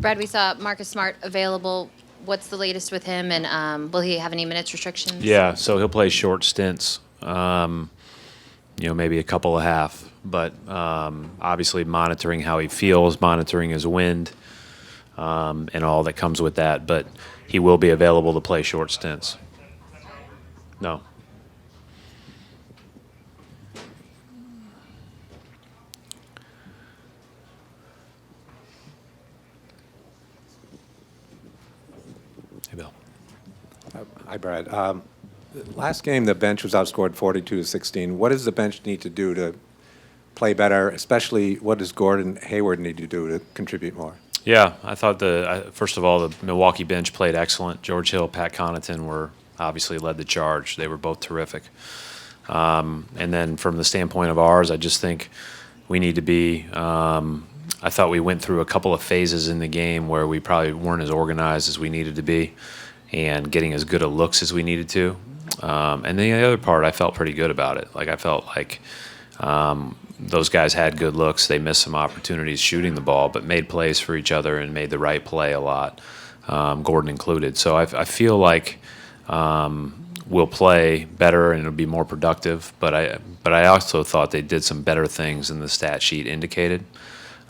Brad, we saw Marcus Smart available. What's the latest with him, and will he have any minutes restrictions? Yeah, so he'll play short stints, maybe a couple and a half. But obviously monitoring how he feels, monitoring his wind, and all that comes with that. But he will be available to play short stints. No. Hey, Bill. Hi, Brad. Last game, the bench was outscored 42-16. What does the bench need to do to play better, especially what does Gordon Hayward need to do to contribute more? Yeah, I thought first of all, the Milwaukee bench played excellent. George Hill, Pat Connaughton were obviously led the charge. They were both terrific. And then from the standpoint of ours, I just think we need to be I thought we went through a couple of phases in the game where we probably weren't as organized as we needed to be and getting as good a looks as we needed to. And then the other part, I felt pretty good about it. Like I felt like those guys had good looks. They missed some opportunities shooting the ball, but made plays for each other and made the right play a lot, Gordon included. So I feel like we'll play better and it'll be more productive. But I also thought they did some better things than the stat sheet indicated.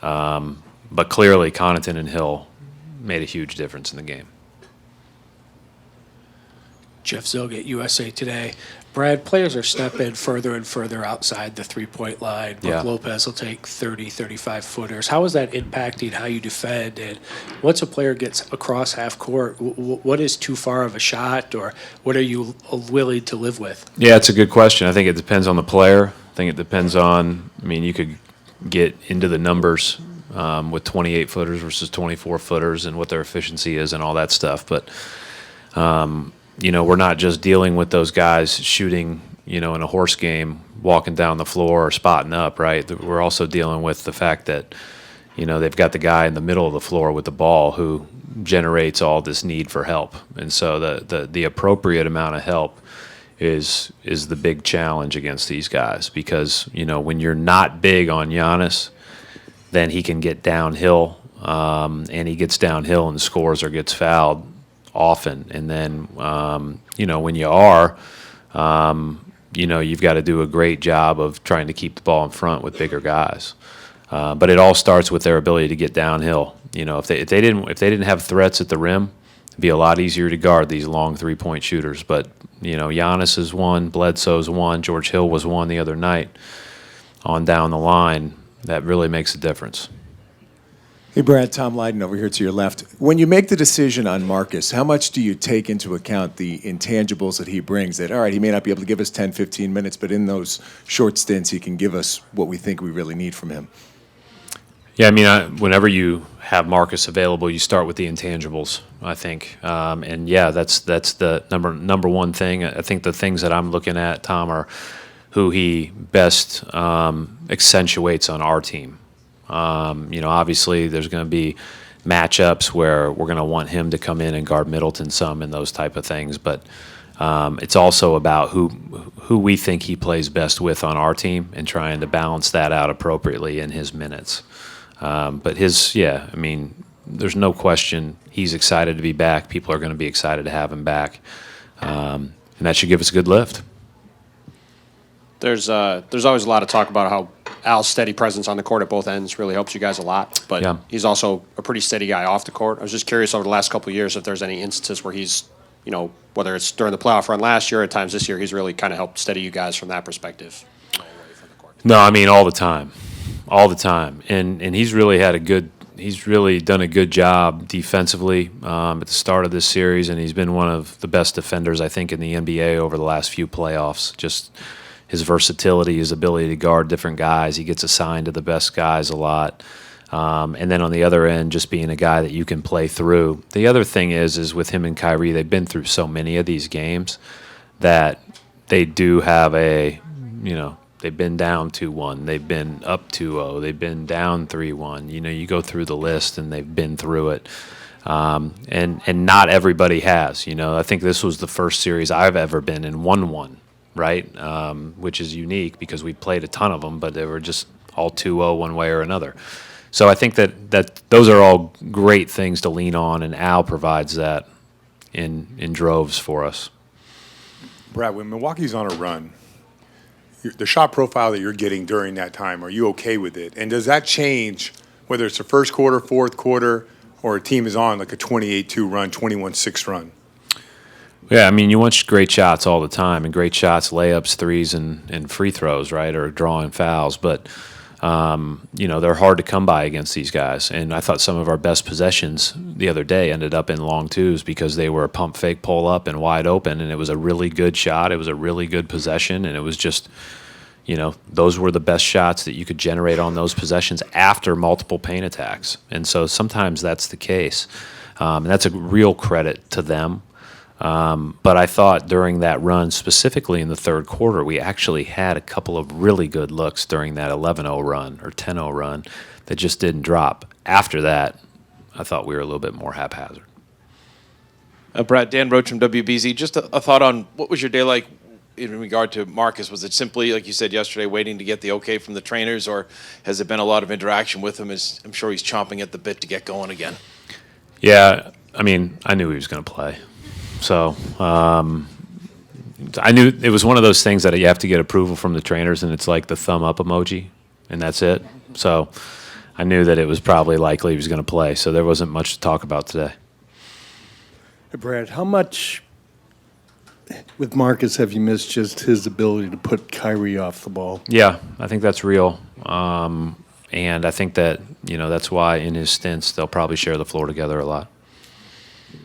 But clearly, Connaughton and Hill made a huge difference in the game. Jeff Zilgate, USA Today. Brad, players are stepping further and further outside the three-point line. Brook Lopez will take 30, 35-footers. How is that impacting how you defend? And once a player gets across half court, what is too far of a shot, or what are you willing to live with? Yeah, it's a good question. I think it depends on the player. I think it depends on, you could get into the numbers with 28-footers versus 24-footers and what their efficiency is and all that stuff. But we're not just dealing with those guys shooting, in a horse game, walking down the floor or spotting up, right? We're also dealing with the fact that, they've got the guy in the middle of the floor with the ball who generates all this need for help. And so the appropriate amount of help is the big challenge against these guys because, when you're not big on Giannis, then he can get downhill, and he gets downhill and scores or gets fouled often. And then, when you are, you've got to do a great job of trying to keep the ball in front with bigger guys. But it all starts with their ability to get downhill. If they didn't have threats at the rim, it'd be a lot easier to guard these long three-point shooters. But, Giannis is one, Bledsoe's one, George Hill was one the other night on down the line. That really makes a difference. Hey, Brad, Tom Lydon over here to your left. When you make the decision on Marcus, how much do you take into account the intangibles that he brings? That, all right, he may not be able to give us 10, 15 minutes, but in those short stints, he can give us what we think we really need from him. Yeah, whenever you have Marcus available, you start with the intangibles, I think. And, yeah, that's the number one thing. I think the things that I'm looking at, Tom, are who he best accentuates on our team. Obviously there's going to be matchups where we're going to want him to come in and guard Middleton some and those type of things. But it's also about who we think he plays best with on our team and trying to balance that out appropriately in his minutes. But there's no question he's excited to be back. People are going to be excited to have him back. And that should give us a good lift. There's always a lot of talk about how Al's steady presence on the court at both ends really helps you guys a lot, but he's also a pretty steady guy off the court. I was just curious over the last couple of years if there's any instances where he's, whether it's during the playoff run last year or at times this year, he's really kind of helped steady you guys from that perspective. No, all the time. And he's really done a good job defensively at the start of this series, and he's been one of the best defenders, I think, in the NBA over the last few playoffs. Just his versatility, his ability to guard different guys. He gets assigned to the best guys a lot. And then on the other end, just being a guy that you can play through. The other thing is with him and Kyrie, they've been through so many of these games that they do have they've been down 2-1. They've been up 2-0. They've been down 3-1. You go through the list and they've been through it. And not everybody has. I think this was the first series I've ever been in 1-1. Right, which is unique because we played a ton of them, but they were just all 2-0 one way or another. So I think that those are all great things to lean on, and Al provides that in droves for us. Brad, when Milwaukee's on a run, the shot profile that you're getting during that time, are you okay with it? And does that change whether it's the first quarter, fourth quarter, or a team is on like a 28-2 run, 21-6 run? Yeah, I mean, you want great shots all the time, and great shots, layups, threes, and free throws, right, or drawing fouls. But, they're hard to come by against these guys. And I thought some of our best possessions the other day ended up in long twos because they were a pump fake pull up and wide open, and it was a really good shot. It was a really good possession, and it was just, those were the best shots that you could generate on those possessions after multiple paint attacks. And so sometimes that's the case. And that's a real credit to them. But I thought during that run, specifically in the third quarter, we actually had a couple of really good looks during that 11-0 run or 10-0 run that just didn't drop. After that, I thought we were a little bit more haphazard. Brad, Dan Roach from WBZ. Just a thought on what was your day like in regard to Marcus? Was it simply, like you said yesterday, waiting to get the okay from the trainers, or has there been a lot of interaction with him? I'm sure he's chomping at the bit to get going again. Yeah, I mean, I knew he was going to play. So I knew it was one of those things that you have to get approval from the trainers, and it's like the thumb up emoji, and that's it. So I knew that it was probably likely he was going to play, so there wasn't much to talk about today. Hey, Brad, how much with Marcus have you missed just his ability to put Kyrie off the ball? Yeah, I think that's real. And I think that, that's why in his stints they'll probably share the floor together a lot.